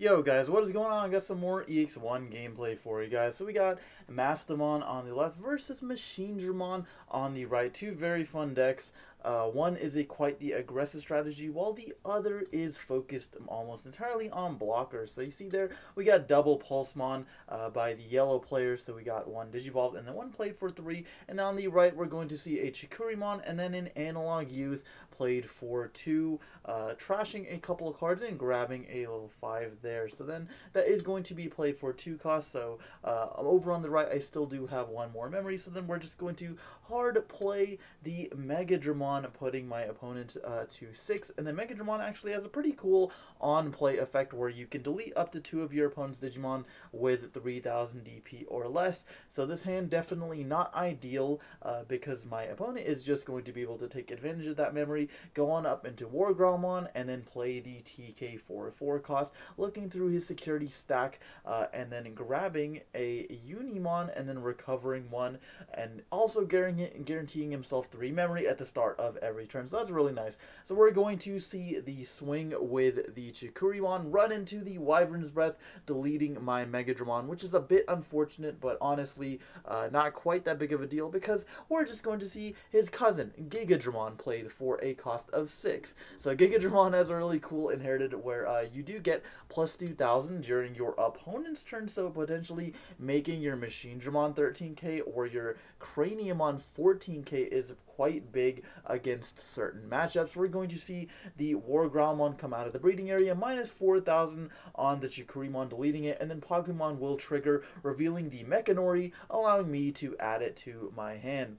Yo guys, what is going on? I got some more EX1 gameplay for you guys. So we got Mastemon on the left versus Machinedramon on the right. Two very fun decks. One is quite the aggressive strategy, while the other is focused almost entirely on blockers. So you see there, we got double Pulsemon by the yellow players. So we got one Digivolved and then one played for 3. And on the right, we're going to see a Chikurimon and then an Analog Youth played for 2, trashing a couple of cards and grabbing a level 5 there. So then that is going to be played for 2 costs. So over on the right, I still do have one more memory. So then we're just going to hard play the Megadramon, putting my opponent to 6. And then Megadramon actually has a pretty cool on-play effect where you can delete up to 2 of your opponent's Digimon with 3000 DP or less. So this hand definitely not ideal because my opponent is just going to be able to take advantage of that memory, go on up into Wargrawlmon, and then play the TK for 4 cost, looking through his security stack, and then grabbing a Unimon, and then recovering 1, and also guaranteeing himself 3 memory at the start of every turn. So that's really nice. So we're going to see the swing with the Chikurimon, run into the Wyvern's Breath, deleting my Megadramon, which is a bit unfortunate, but honestly not quite that big of a deal because we're just going to see his cousin, Gigadramon, played for a cost of 6. So Gigadramon has a really cool inherited where you do get plus 2000 during your opponent's turn, so potentially making your Machinedramon 13k or your Craniumon 14k is quite big against certain matchups. We're going to see the Wargrawlmon come out of the breeding area, minus 4000 on the Chikurimon, deleting it, and then Pokemon will trigger, revealing the Mechanori, allowing me to add it to my hand.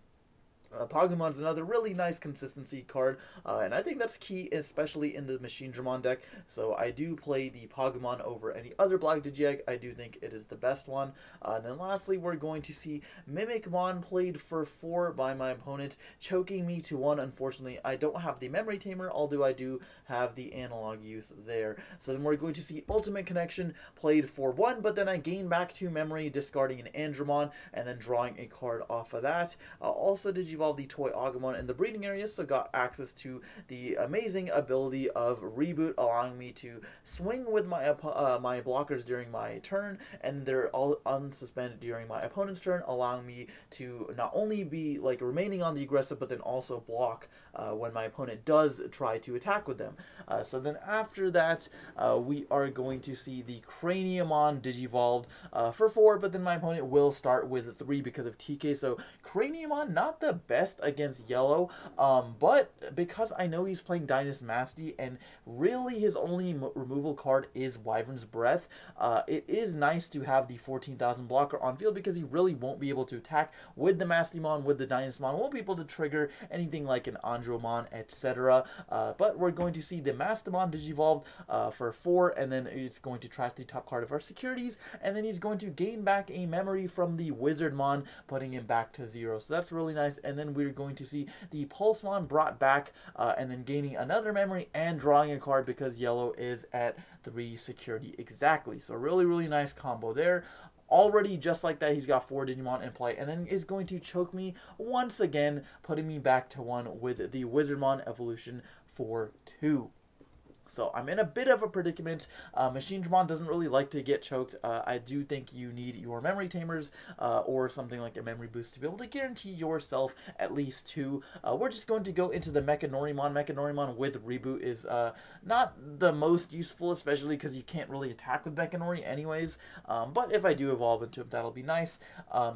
Pokemon's another really nice consistency card, and I think that's key, especially in the Machinedramon deck. So I do play the Pokemon over any other Black Digiegg. I do think it is the best one. And then lastly, we're going to see Mimikmon played for 4 by my opponent, choking me to 1. Unfortunately, I don't have the Memory Tamer, although I do have the Analog Youth there. So then we're going to see Ultimate Connection played for 1, but then I gain back 2 memory, discarding an Andromon, and then drawing a card off of that. Also, Digivolve the Toy Agumon in the breeding area, so got access to the amazing ability of Reboot, allowing me to swing with my my blockers during my turn, and they're all unsuspended during my opponent's turn, allowing me to not only be like remaining on the aggressive, but then also block when my opponent does try to attack with them. So then after that, we are going to see the Craniumon Digivolved for 4, but then my opponent will start with 3 because of TK. So Craniumon, not the best against yellow, but because I know he's playing Dynast Masty and really his only removal card is Wyvern's Breath, it is nice to have the 14,000 blocker on field because he really won't be able to attack with the Mastemon, with the Dynastmon, won't be able to trigger anything like an Andromon, etc. But we're going to see the Mastemon Digivolved for 4, and then it's going to trash the top card of our securities, and then he's going to gain back a memory from the Wizardmon, putting him back to 0. So that's really nice. And then we're going to see the Pulsemon brought back, and then gaining another memory and drawing a card because yellow is at 3 security exactly. So really nice combo there. Already, just like that, he's got 4 Digimon in play, and then is going to choke me once again, putting me back to 1 with the Wizardmon evolution for 2. So I'm in a bit of a predicament. Machinedramon doesn't really like to get choked. I do think you need your Memory Tamers or something like a Memory Boost to be able to guarantee yourself at least 2. We're just going to go into the Mechanorimon. Mechanorimon with Reboot is not the most useful, especially because you can't really attack with Mechanori anyways. But if I do evolve into him, that'll be nice.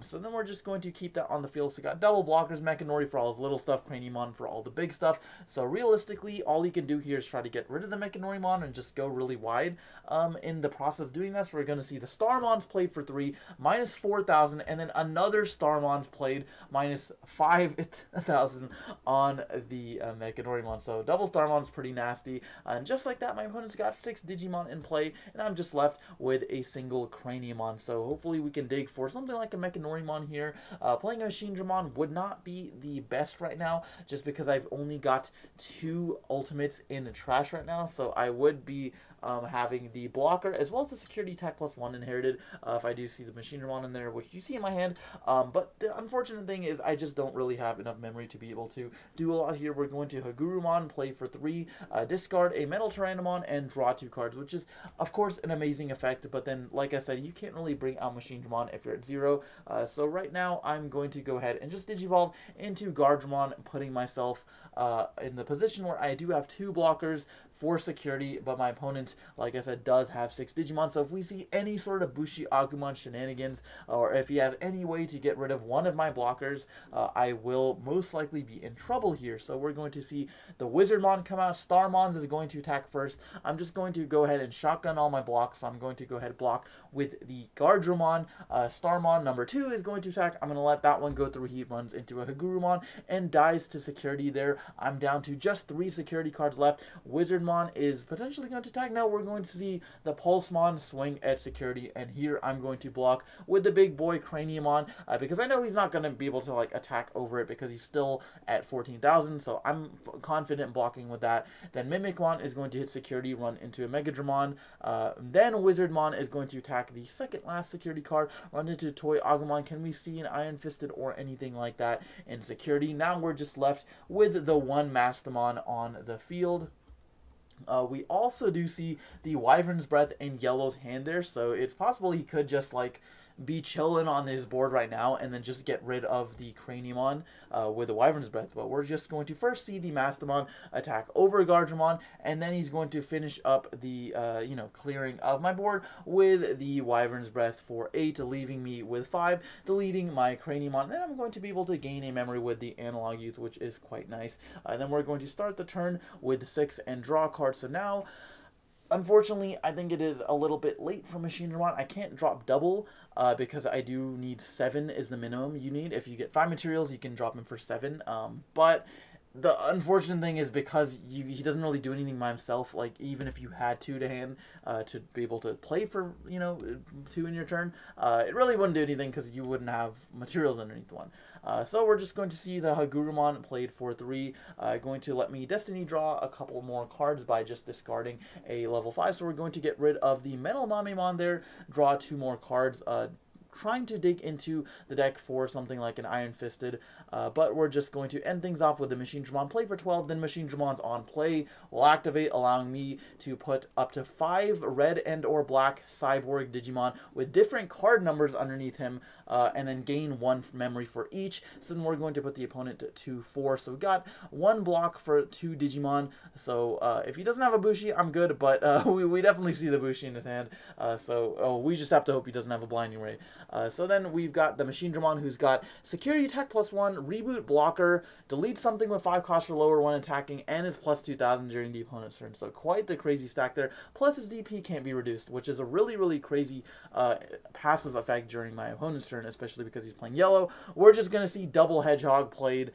So then we're just going to keep that on the field. So got double blockers, Mechanori for all his little stuff, Craniumon for all the big stuff. So realistically, all he can do here is try to get rid of the Mechanorimon and just go really wide. In the process of doing this, we're going to see the Starmons played for 3, minus 4,000, and then another Starmons played, minus 5,000 on the Mechanorimon. So double Starmon is pretty nasty. And just like that, my opponent's got 6 Digimon in play, and I'm just left with a single Craniumon. So hopefully we can dig for something like a Mechanorimon here. Playing a Machinedramon would not be the best right now, just because I've only got 2 ultimates in the trash right now. So I would be having the blocker as well as the security attack +1 inherited. If I do see the Machinedramon in there, which you see in my hand. But the unfortunate thing is I just don't really have enough memory to be able to do a lot here. We're going to Hagurumon, play for 3, discard a Metal Tyrannomon, and draw 2 cards, which is, of course, an amazing effect. But then, like I said, you can't really bring out Machinedramon if you're at 0. So right now, I'm going to go ahead and just Digivolve into Guardramon, putting myself in the position where I do have 2 blockers for security, but my opponent, like I said, does have 6 Digimon. So if we see any sort of Bushi Agumon shenanigans, or if he has any way to get rid of one of my blockers, I will most likely be in trouble here. So we're going to see the Wizardmon come out. Starmons is going to attack first. I'm just going to go ahead and shotgun all my blocks. So I'm going to go ahead and block with the Guardramon. Starmon number 2 is going to attack. I'm going to let that one go through. He runs into a Hagurumon and dies to security there. I'm down to just 3 security cards left. Wizardmon is potentially going to attack. Now we're going to see the Pulsemon swing at security, and here I'm going to block with the big boy Craniumon, because I know he's not going to be able to like attack over it because he's still at 14,000, so I'm confident blocking with that. Then Mimikmon is going to hit security, run into a Megadramon. Then Wizardmon is going to attack the second last security card, run into Toy Agumon. Can we see an Iron Fisted or anything like that in security? Now we're just left with the 1 Mastemon on the field. We also do see the Wyvern's Breath in Yellow's hand there, so it's possible he could just like be chilling on his board right now and then just get rid of the Craniumon with the Wyvern's Breath. But we're just going to first see the Mastemon attack over Guardramon, and then he's going to finish up the clearing of my board with the Wyvern's Breath for 8, leaving me with 5, deleting my Craniumon. Then I'm going to be able to gain a memory with the Analog Youth, which is quite nice. Then we're going to start the turn with 6 and draw a card. So now, unfortunately, I think it is a little bit late for Machinedramon. I can't drop double because I do need 7 is the minimum you need. If you get 5 materials, you can drop him for 7. But the unfortunate thing is because he doesn't really do anything by himself. Like, even if you had 2 to hand to be able to play for, 2 in your turn, it really wouldn't do anything because you wouldn't have materials underneath one. So we're just going to see the Hagurumon played for 3, going to let me Destiny draw a couple more cards by just discarding a level 5. So we're going to get rid of the Metal Mamemon there, draw 2 more cards, trying to dig into the deck for something like an Iron Fisted, but we're just going to end things off with the Machinedramon, play for 12, then Machinedramon's on play will activate, allowing me to put up to 5 red and or black Cyborg Digimon with different card numbers underneath him, and then gain 1 memory for each. So then we're going to put the opponent to 4, so we got 1 block for 2 Digimon. So if he doesn't have a Bushi, I'm good, but we definitely see the Bushi in his hand, so we just have to hope he doesn't have a Blinding Ray. So then we've got the Machinedramon, who's got security attack +1, reboot blocker, delete something with 5 cost or lower when attacking, and is +2,000 during the opponent's turn. So quite the crazy stack there. Plus his DP can't be reduced, which is a really, really crazy passive effect during my opponent's turn, especially because he's playing yellow. We're just going to see double Hedgehog played,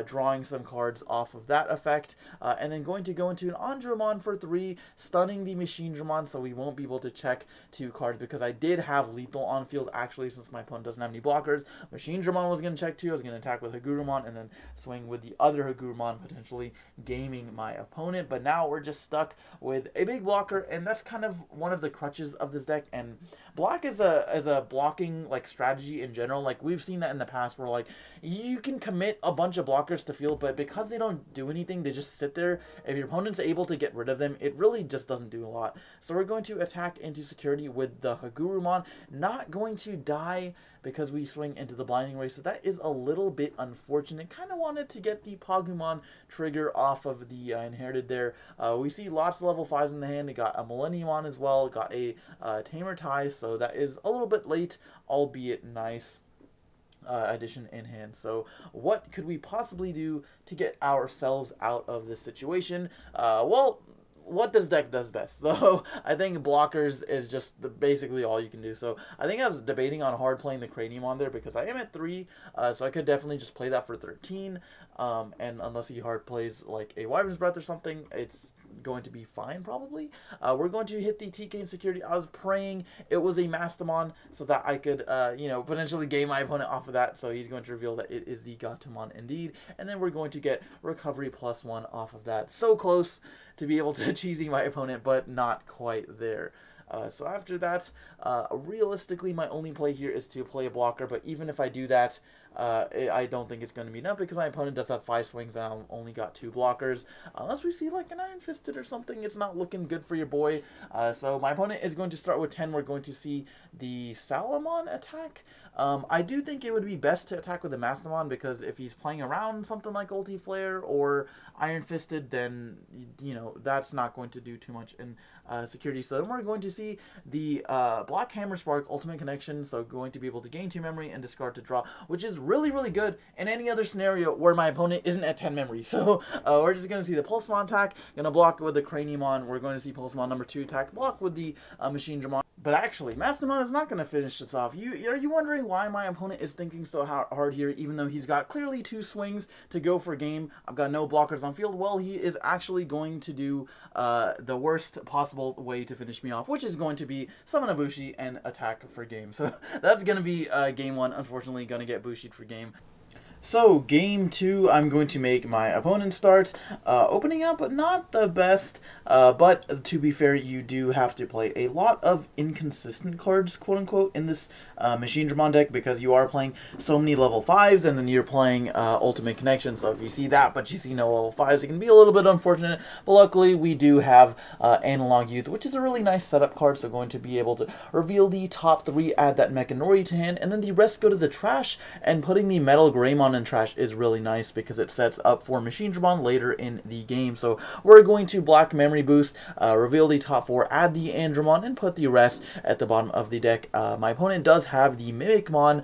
drawing some cards off of that effect, and then going to go into an Andromon for 3, stunning the Machinedramon, so we won't be able to check 2 cards because I did have lethal on field actually, since my opponent doesn't have any blockers. Machinedramon was going to check 2, I was going to attack with Hagurumon and then swing with the other Hagurumon, potentially gaming my opponent. But now we're just stuck with a big blocker, and that's kind of one of the crutches of this deck. And block is a blocking like strategy in general. Like, we've seen that in the past where like you can commit a bunch of blockers to field, but because they don't do anything, they just sit there. If your opponent's able to get rid of them, it really just doesn't do a lot. So we're going to attack into security with the Hagurumon, not going to die because we swing into the Blinding Ray, so that is a little bit unfortunate. Kind of wanted to get the Pagumon trigger off of the inherited there. We see lots of level 5s in the hand. It got a Millenniumon as well, got a Tamer Tai, so that is a little bit late, albeit nice addition in hand. So what could we possibly do to get ourselves out of this situation? Well, what this deck does best. So I think blockers is just basically all you can do. So I think I was debating on hard playing the Cranium there because I am at 3, so I could definitely just play that for 13. And unless he hard plays like a Wyvern's Breath or something, it's going to be fine, probably. We're going to hit the TK security. I was praying it was a Mastemon so that I could, you know, potentially game my opponent off of that. So he's going to reveal that it is the Gatomon indeed. And then we're going to get recovery +1 off of that. So close to be able to cheesing my opponent, but not quite there. So after that, realistically, my only play here is to play a blocker, but even if I do that, I don't think it's going to be enough because my opponent does have 5 swings and I've only got 2 blockers. Unless we see like an Iron Fisted or something, it's not looking good for your boy. So my opponent is going to start with 10. We're going to see the Salamon attack. I do think it would be best to attack with the Mastemon because if he's playing around something like Ulti Flare or Iron Fisted, then, you know, that's not going to do too much in security. So then we're going to see the Black Hammer Spark Ultimate Connection, so going to be able to gain 2 memory and discard to draw, which is really, really good in any other scenario where my opponent isn't at 10 memory. So we're just going to see the Pulsemon attack, going to block with the Craniumon. We're going to see Pulsemon number 2 attack, block with the Machinedramon. But actually, Mastemon is not going to finish this off. Are you wondering why my opponent is thinking so hard here, even though he's got clearly 2 swings to go for game? I've got no blockers on field. Well, he is actually going to do the worst possible way to finish me off, which is going to be summon a Bushi and attack for game. So that's going to be game 1. Unfortunately, going to get Bushied for game. So, game 2, I'm going to make my opponent start. Opening up, not the best, but to be fair, you do have to play a lot of inconsistent cards, quote-unquote, in this Machinedramon deck, because you are playing so many level 5s, and then you're playing Ultimate Connection, so if you see that, but you see no level 5s, it can be a little bit unfortunate, but luckily, we do have Analog Youth, which is a really nice setup card, so going to be able to reveal the top 3, add that Mechanori to hand, and then the rest go to the trash, and putting the Metal Greymon in trash is really nice because it sets up for Machinedramon later in the game. So we're going to Black Memory Boost, reveal the top 4, add the Andromon, and put the rest at the bottom of the deck. My opponent does have the Mimicmon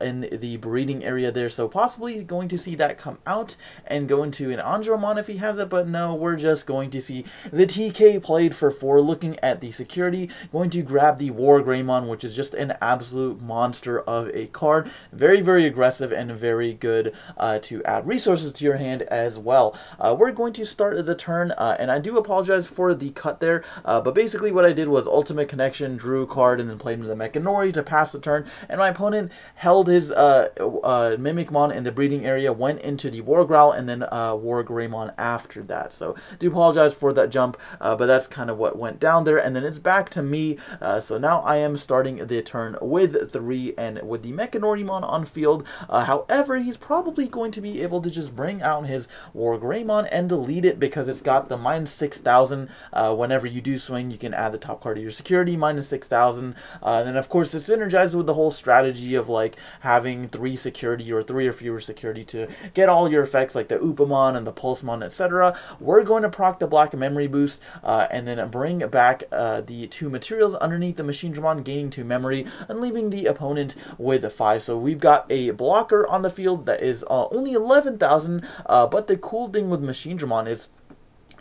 in the breeding area there, so possibly going to see that come out and go into an Andromon if he has it, but no, we're just going to see the TK played for 4, looking at the security, going to grab the War Greymon, which is just an absolute monster of a card. Very, very aggressive and very good to add resources to your hand as well. We're going to start the turn, and I do apologize for the cut there, but basically what I did was Ultimate Connection, drew a card, and then played into the Mechanori to pass the turn, and my opponent held his Mimicmon in the breeding area, went into the War Growl, and then War Greymon after that. So do apologize for that jump, but that's kind of what went down there, and then it's back to me. So now I am starting the turn with 3, and with the Mechanorimon on field. However, he's probably going to be able to just bring out his War Greymon and delete it because it's got the -6,000. Whenever you do swing, you can add the top card of your security, -6,000. And then, of course, it synergizes with the whole strategy of like having 3 security or 3 or fewer security to get all your effects like the Upamon and the Pulsemon, etc. We're going to proc the Black Memory Boost and then bring back the 2 materials underneath the Machinedramon, gaining 2 memory and leaving the opponent with 5. So we've got a blocker on the field that is only 11,000, but the cool thing with Machinedramon is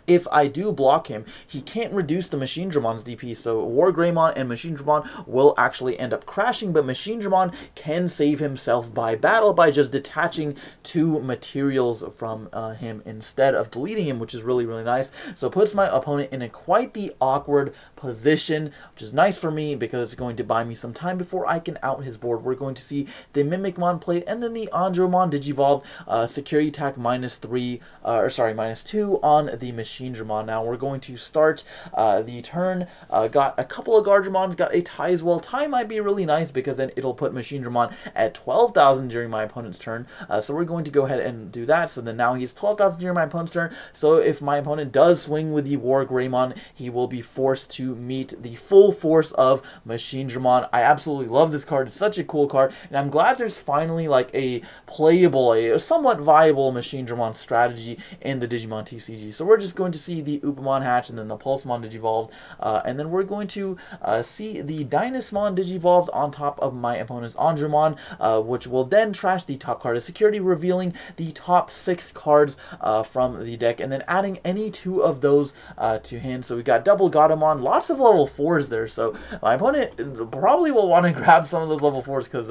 if I do block him, he can't reduce the Machinedramon's DP, so War Greymon and Machinedramon will actually end up crashing, but Machinedramon can save himself by battle by just detaching 2 materials from him instead of deleting him, which is really, really nice. So it puts my opponent in a quite the awkward position, which is nice for me because it's going to buy me some time before I can out his board. We're going to see the Mimicmon played, and then the Andromon Digivolve, security attack -2 on the Machinedramon. Now we're going to start the turn. Got a couple of Guardramons, got a tie as well. Tie might be really nice because then it'll put Machinedramon at 12,000 during my opponent's turn. So we're going to go ahead and do that. So then now he's 12,000 during my opponent's turn. So if my opponent does swing with the War Greymon, he will be forced to meet the full force of Machinedramon. I absolutely love this card. It's such a cool card, and I'm glad there's finally like a playable, a somewhat viable Machinedramon strategy in the Digimon TCG. So we're just going to see the Upamon hatch and then the Pulsemon Digivolved, and then we're going to see the Dynasmon Digivolved on top of my opponent's Andromon, which will then trash the top card of security, revealing the top 6 cards from the deck, and then adding any 2 of those to hand. So we got double Gatomon, lots of level 4s there, so my opponent probably will want to grab some of those level 4s because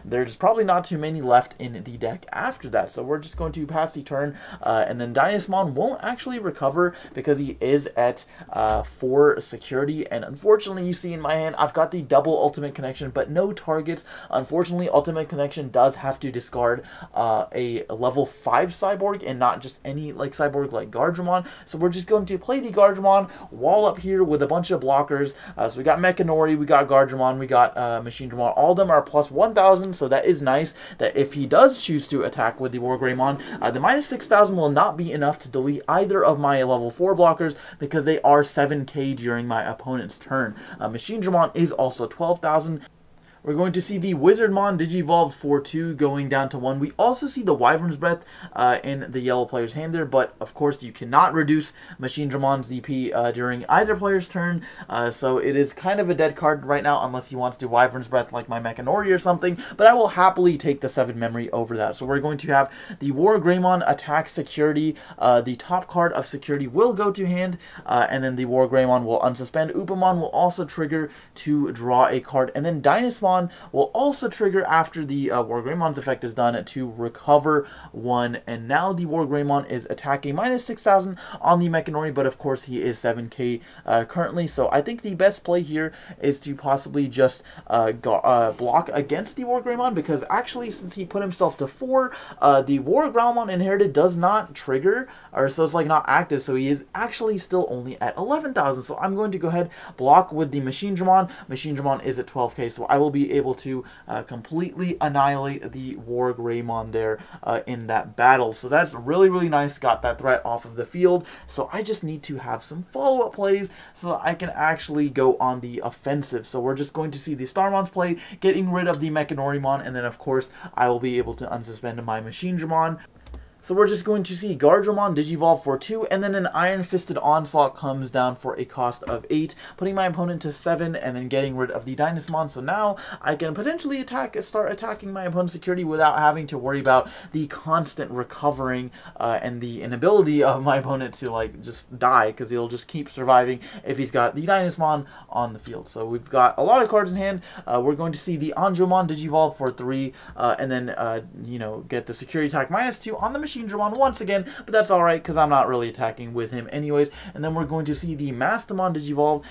there's probably not too many left in the deck after that. So we're just going to pass the turn, and then Dynasmon won't actually recover recover because he is at 4 security. And unfortunately, you see in my hand, I've got the double ultimate connection, but no targets. Unfortunately, ultimate connection does have to discard a level 5 cyborg and not just any like cyborg like Guardramon. So we're just going to play the Guardramon, wall up here with a bunch of blockers. So we got Mechanori, we got Guardramon, we got Machinedramon. All of them are plus 1,000, so that is nice. That if he does choose to attack with the Wargreymon, the minus 6,000 will not be enough to delete either of my level 4 blockers because they are 7k during my opponent's turn. Machinedramon is also 12,000. We're going to see the Wizardmon Digivolved for 2 going down to 1. We also see the Wyvern's Breath in the yellow player's hand there, but of course you cannot reduce Machinedramon's DP during either player's turn, so it is kind of a dead card right now unless he wants to Wyvern's Breath like my Mechanori or something, but I will happily take the 7 memory over that. So we're going to have the Wargreymon attack security. The top card of security will go to hand, and then the Wargreymon will unsuspend. Upamon will also trigger to draw a card, and then Dynasmon will also trigger after the Wargreymon's effect is done to recover 1. And now the Wargreymon is attacking minus 6,000 on the Mechanori, but of course he is 7k currently. So I think the best play here is to possibly just block against the Wargreymon, because actually since he put himself to 4, the Wargreymon inherited does not trigger, or so it's like not active, so he is actually still only at 11,000. So I'm going to go ahead, block with the Machinedramon. Machinedramon is at 12k, so I will be able to completely annihilate the Wargreymon there in that battle. So that's really, really nice. Got that threat off of the field. So I just need to have some follow-up plays so I can actually go on the offensive. So we're just going to see the Starmon's play, getting rid of the Mechanorimon, and then of course I will be able to unsuspend my Machinedramon. So we're just going to see Guardramon Digivolve for 2, and then an Iron Fisted Onslaught comes down for a cost of 8, putting my opponent to 7, and then getting rid of the Dynasmon. So now I can potentially start attacking my opponent's security without having to worry about the constant recovering and the inability of my opponent to like just die, because he'll just keep surviving if he's got the Dynasmon on the field. So we've got a lot of cards in hand. We're going to see the Anjomon Digivolve for 3, and then you know, get the security attack -2 on the Machinedramon once again, but that's alright because I'm not really attacking with him anyways. And then we're going to see the Mastemon Digivolve.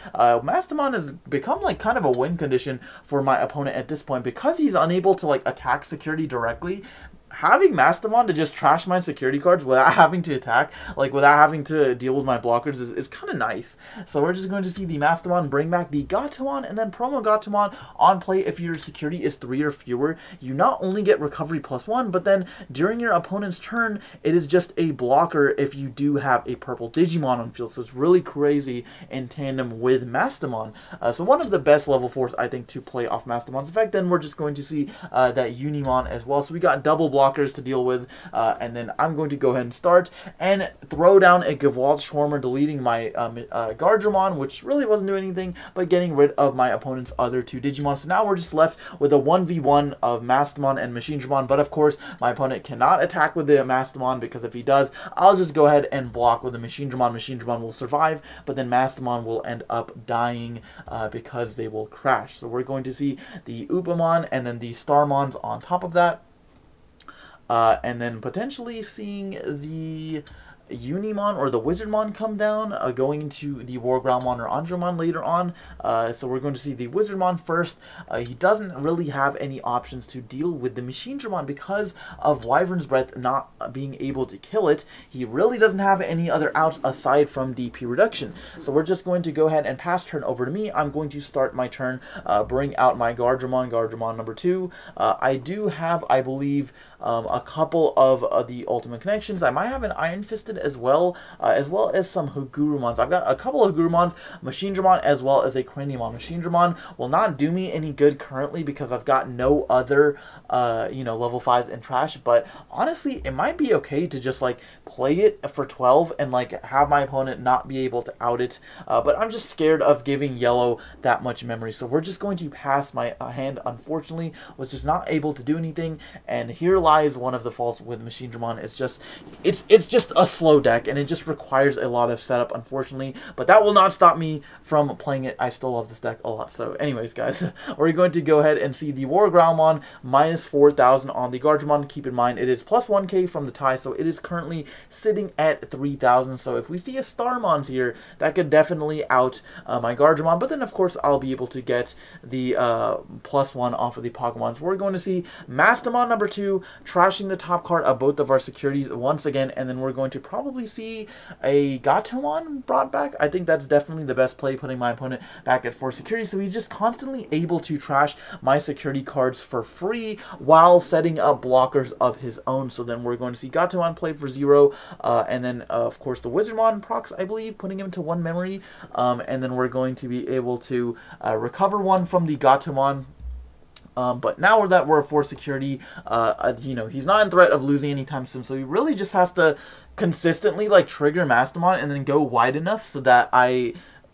Mastemon has become like kind of a win condition for my opponent at this point because he's unable to like attack security directly. Having Mastemon to just trash my security cards without having to attack, like without having to deal with my blockers is kind of nice. So we're just going to see the Mastemon bring back the Gatomon, and then promo Gatomon on play. If your security is 3 or fewer, you not only get recovery +1, but then during your opponent's turn, it is just a blocker if you do have a purple Digimon on field. So it's really crazy in tandem with Mastemon. So one of the best level 4s, I think, to play off Mastemon's effect. Then we're just going to see that Unimon as well. So we got double blockers to deal with, and then I'm going to go ahead and start and throw down a Gewalt Schwarmer, deleting my Guardramon, which really wasn't doing anything, but getting rid of my opponent's other 2 Digimon. So now we're just left with a 1v1 of Mastemon and Machinedramon, but of course my opponent cannot attack with the Mastemon, because if he does, I'll just go ahead and block with the Machinedramon. Machinedramon will survive, but then Mastemon will end up dying because they will crash. So we're going to see the Upamon and then the Starmons on top of that. And then potentially seeing the Unimon or the Wizardmon come down, going into the Wargreymon or Anjomon later on. So we're going to see the Wizardmon first. He doesn't really have any options to deal with the Machinedramon because of Wyvern's Breath not being able to kill it. He really doesn't have any other outs aside from DP reduction. So we're just going to go ahead and pass turn over to me. I'm going to start my turn, bring out my Guardramon number 2. I do have, I believe, a couple of the ultimate connections. I might have an Iron Fisted as well as some Hagurumons. I've got a couple of Hagurumons, Machinedramon, as well as a Craniumon. Machinedramon will not do me any good currently because I've got no other, you know, level 5s in trash, but honestly, it might be okay to just, like, play it for 12 and, like, have my opponent not be able to out it, but I'm just scared of giving yellow that much memory, so we're just going to pass. My hand, unfortunately, was just not able to do anything, and here lies one of the faults with Machinedramon. It's just a slow slow deck, and it just requires a lot of setup, unfortunately. But that will not stop me from playing it. I still love this deck a lot. So anyways, guys, we're going to go ahead and see the War Groundmon minus 4,000 on the Guardiamon. Keep in mind, it is plus 1k from the tie, so it is currently sitting at 3,000. So if we see a Starmons here, that could definitely out my Guardiamon. But then, of course, I'll be able to get the +1 off of the Pokemon. So we're going to see Mastemon number 2 trashing the top card of both of our securities once again, and then we're going to probably see a Gatomon brought back. I think that's definitely the best play, putting my opponent back at 4 security, so he's just constantly able to trash my security cards for free while setting up blockers of his own. So then we're going to see Gatomon played for 0, and then of course the Wizardmon procs, I believe, putting him to 1 memory, and then we're going to be able to recover 1 from the Gatomon. But now that we're at 4 security, you know, he's not in threat of losing anytime soon, so he really just has to consistently like trigger Mastemon and then go wide enough so that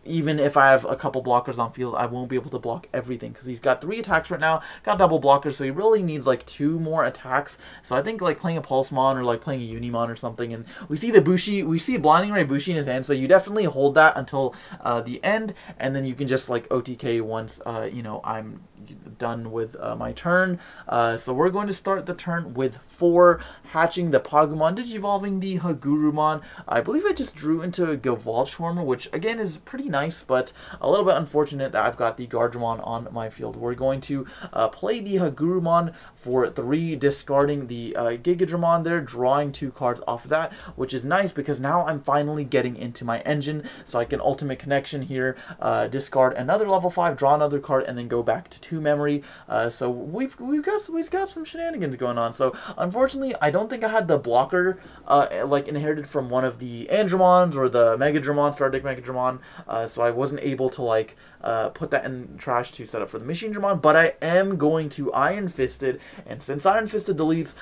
even if I have a couple blockers on field, I won't be able to block everything, because he's got 3 attacks right now, got double blockers, so he really needs like 2 more attacks. So I think like playing a Pulsemon or like playing a Unimon or something, and we see the Bushi, we see a Blinding Ray Bushi in his hand, so you definitely hold that until the end, and then you can just like OTK once, you know, I'm done with my turn. So we're going to start the turn with 4, hatching the Pagumon, Digivolving the Hagurumon. I believe I just drew into a Gavaldschwarmer, which again is pretty nice, but a little bit unfortunate that I've got the Guardiamon on my field. We're going to play the Hagurumon for 3, discarding the Gigadramon there, drawing 2 cards off of that, which is nice because now I'm finally getting into my engine, so I can Ultimate Connection here, discard another level 5, draw another card, and then go back to 2 memory. So we've got some shenanigans going on. So unfortunately, I don't think I had the blocker like inherited from one of the Andromons or the Megadramon, Star Deck Megadramon. So I wasn't able to like put that in trash to set up for the Machinedramon. But I am going to Iron Fisted, and since Iron Fisted deletes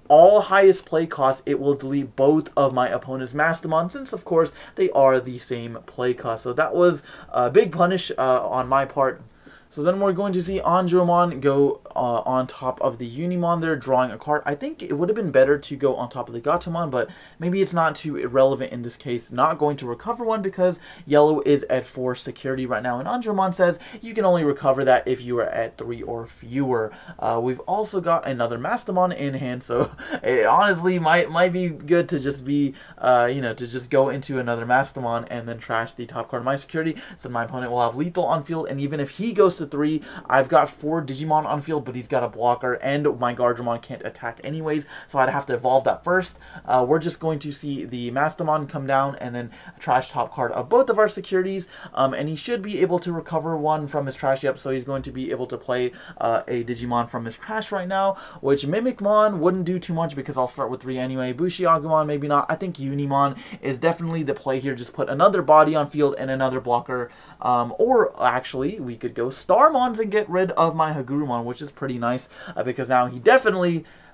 all highest play costs, it will delete both of my opponent's Mastemon, since of course they are the same play cost. So that was a big punish on my part. So then we're going to see Andromon go on top of the Unimon there, drawing a card. I think it would have been better to go on top of the Gatomon, but maybe it's not too irrelevant in this case. Not going to recover 1 because yellow is at 4 security right now, and Andromon says you can only recover that if you are at 3 or fewer. We've also got another Mastemon in hand, so it honestly might be good to just be, you know, to just go into another Mastemon and then trash the top card of my security, so my opponent will have lethal on field, and even if he goes to 3, I've got 4 Digimon on field, but he's got a blocker, and my Guardiamon can't attack anyways, so I'd have to evolve that first. We're just going to see the Mastemon come down and then trash top card of both of our securities, and he should be able to recover 1 from his trash. Yep, so he's going to be able to play a Digimon from his trash right now, which Mimikmon wouldn't do too much because I'll start with 3 anyway. Bushiagumon, maybe not. I think Unimon is definitely the play here. Just put another body on field and another blocker, or actually we could go Starmons and get rid of my Hagurumon, which is pretty nice because now he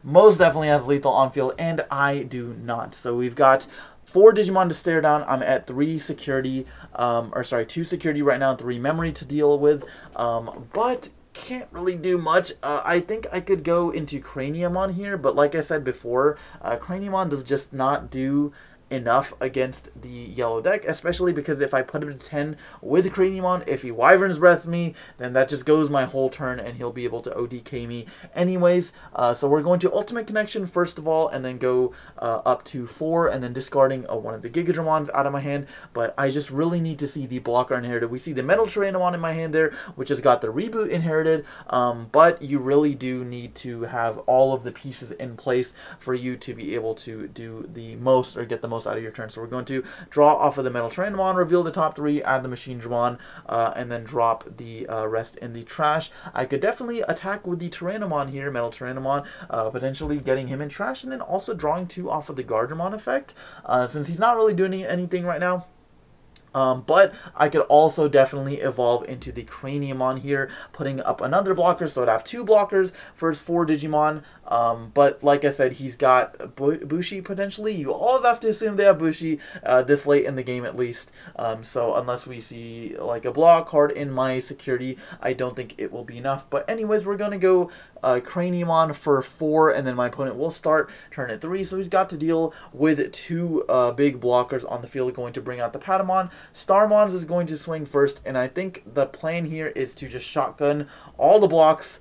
most definitely has lethal on field, and I do not. So we've got 4 Digimon to stare down. I'm at 3 security, or sorry, 2 security right now, 3 memory to deal with, but can't really do much. I think I could go into Craniamon here, but like I said before, Craniamon does just not do enough against the yellow deck, especially because if I put him to 10 with Craniamon, if he Wyvern's Breath me, then that just goes my whole turn and he'll be able to ODK me anyways. So we're going to Ultimate Connection first of all, and then go up to 4, and then discarding one of the Gigadramons out of my hand. But I just really need to see the blocker inherited. We see the Metal Tyrannomon in my hand there, which has got the Reboot inherited, but you really do need to have all of the pieces in place for you to be able to do the most, or get the most out of your turn. So we're going to draw off of the Metal Tyrannomon, reveal the top 3, add the Machinedramon, and then drop the rest in the trash. I could definitely attack with the Tyrannomon here, Metal Tyrannomon, potentially getting him in trash, and then also drawing 2 off of the Guardiamon effect, since he's not really doing anything right now. But I could also definitely evolve into the Craniumon here, putting up another blocker, so I'd have 2 blockers for his 4 Digimon. But like I said, he's got Bushi potentially. You always have to assume they have Bushi this late in the game at least. So unless we see like a block card in my security, I don't think it will be enough. But anyways, we're going to go Craniumon for 4, and then my opponent will start turn at 3. So he's got to deal with 2 big blockers on the field, going to bring out the Patamon. Starmons is going to swing first, and I think the plan here is to just shotgun all the blocks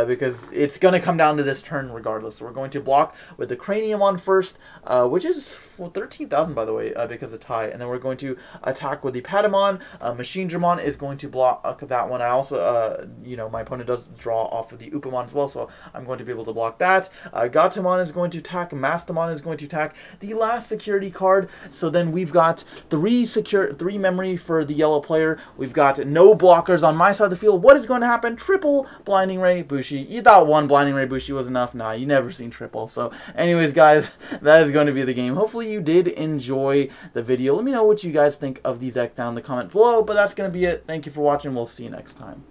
because it's going to come down to this turn regardless. So we're going to block with the Craniumon first, which is 13,000 by the way, because of tie, and then we're going to attack with the Patamon. Machinedramon is going to block that one. I also, you know, my opponent does draw off of the Upamon as well, so I'm going to be able to block that. Gatomon is going to attack. Mastemon is going to attack. The last security card. So then we've got 3 memory for the yellow player. We've got no blockers on my side of the field. What is going to happen? Triple Blinding Ray Bushi. You thought 1 Blinding Ray Bushi was enough? Nah, you never seen triple. So anyways, guys, that is going to be the game. Hopefully you did enjoy the video. Let me know what you guys think of these decks down in the comments below, but that's going to be it. Thank you for watching. We'll see you next time.